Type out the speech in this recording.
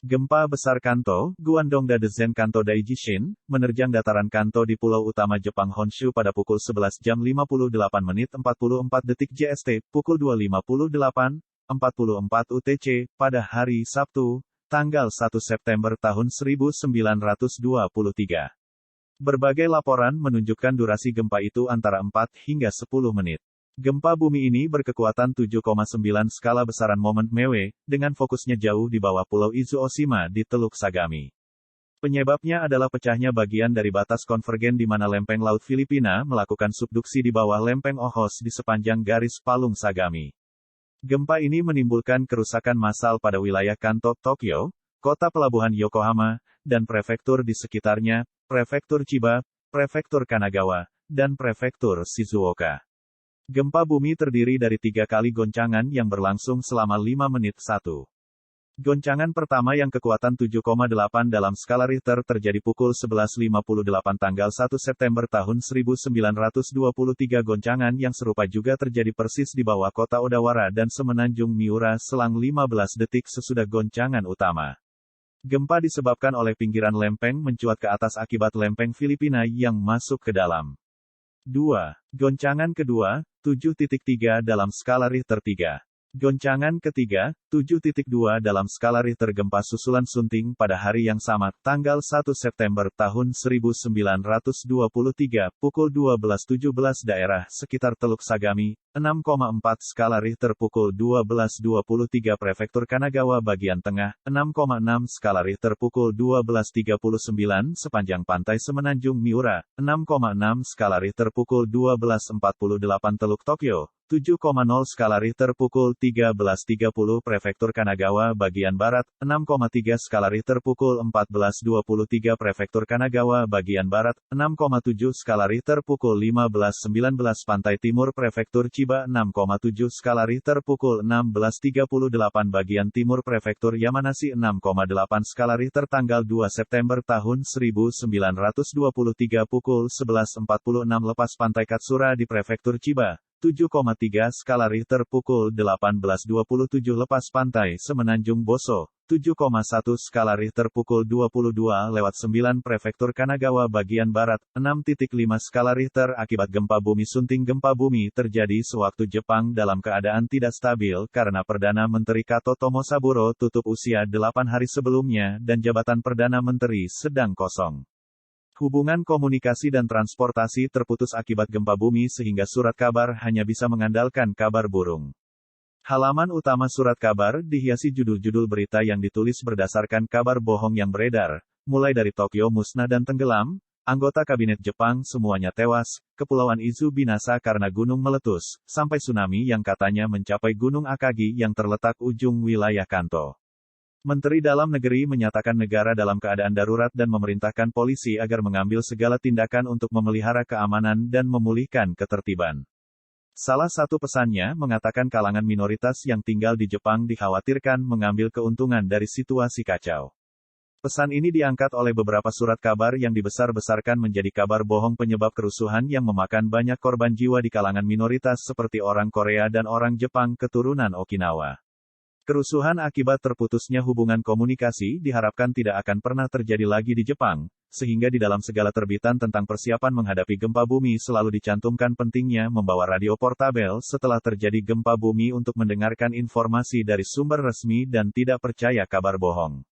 Gempa besar Kanto, Guangdong Dadezen Kanto Daijishin, menerjang dataran Kanto di pulau utama Jepang Honshu pada pukul 11 jam 58 menit 44 detik JST, pukul 2.58, 44 UTC, pada hari Sabtu, tanggal 1 September tahun 1923. Berbagai laporan menunjukkan durasi gempa itu antara 4 hingga 10 menit. Gempa bumi ini berkekuatan 7,9 skala besaran momen Mewe, dengan fokusnya jauh di bawah Pulau Izu-Oshima di Teluk Sagami. Penyebabnya adalah pecahnya bagian dari batas konvergen di mana lempeng laut Filipina melakukan subduksi di bawah lempeng Ohos di sepanjang garis Palung Sagami. Gempa ini menimbulkan kerusakan massal pada wilayah Kanto, Tokyo, kota pelabuhan Yokohama, dan prefektur di sekitarnya, prefektur Chiba, prefektur Kanagawa, dan prefektur Shizuoka. Gempa bumi terdiri dari 3 kali goncangan yang berlangsung selama 5 menit. 1. Goncangan pertama yang kekuatan 7,8 dalam skala Richter terjadi pukul 11.58 tanggal 1 September tahun 1923. Goncangan yang serupa juga terjadi persis di bawah kota Odawara dan semenanjung Miura selang 15 detik sesudah goncangan utama. Gempa disebabkan oleh pinggiran lempeng mencuat ke atas akibat lempeng Filipina yang masuk ke dalam. 2. Goncangan kedua, 7.3 dalam skala Richter. 3. Goncangan ketiga, 7.2 dalam skala Richter. Gempa susulan sunting pada hari yang sama, tanggal 1 September tahun 1923, pukul 12.17 daerah sekitar Teluk Sagami, 6,4 skala Richter. Pukul 12.23 prefektur Kanagawa bagian tengah, 6,6 skala Richter. Pukul 12.39 sepanjang pantai semenanjung Miura, 6,6 skala Richter. Pukul 12.48 Teluk Tokyo, 7,0 skala Richter. Pukul 13.30 prefektur Kanagawa bagian barat, 6,3 skala Richter. Pukul 14.23 prefektur Kanagawa bagian barat, 6,7 skala Richter. Pukul 15.19 pantai timur prefektur Chiba, 6,7 skala Richter. Pukul 16.38 bagian timur prefektur Yamanashi, 6,8 skala Richter. Tanggal 2 September tahun 1923 pukul 11.46 lepas pantai Katsura di prefektur Chiba, 7,3 skala Richter. Pukul 18.27 lepas pantai semenanjung Boso, 7,1 skala Richter. Pukul 22:09 prefektur Kanagawa bagian barat, 6,5 skala Richter. Akibat gempa bumi sunting. Gempa bumi terjadi sewaktu Jepang dalam keadaan tidak stabil karena Perdana Menteri Kato Tomosaburo tutup usia 8 hari sebelumnya dan jabatan Perdana Menteri sedang kosong. Hubungan komunikasi dan transportasi terputus akibat gempa bumi sehingga surat kabar hanya bisa mengandalkan kabar burung. Halaman utama surat kabar dihiasi judul-judul berita yang ditulis berdasarkan kabar bohong yang beredar, mulai dari Tokyo musnah dan tenggelam, anggota kabinet Jepang semuanya tewas, Kepulauan Izu binasa karena gunung meletus, sampai tsunami yang katanya mencapai Gunung Akagi yang terletak ujung wilayah Kanto. Menteri Dalam Negeri menyatakan negara dalam keadaan darurat dan memerintahkan polisi agar mengambil segala tindakan untuk memelihara keamanan dan memulihkan ketertiban. Salah satu pesannya mengatakan kalangan minoritas yang tinggal di Jepang dikhawatirkan mengambil keuntungan dari situasi kacau. Pesan ini diangkat oleh beberapa surat kabar yang dibesar-besarkan menjadi kabar bohong penyebab kerusuhan yang memakan banyak korban jiwa di kalangan minoritas seperti orang Korea dan orang Jepang keturunan Okinawa. Kerusuhan akibat terputusnya hubungan komunikasi diharapkan tidak akan pernah terjadi lagi di Jepang, sehingga di dalam segala terbitan tentang persiapan menghadapi gempa bumi selalu dicantumkan pentingnya membawa radio portabel setelah terjadi gempa bumi untuk mendengarkan informasi dari sumber resmi dan tidak percaya kabar bohong.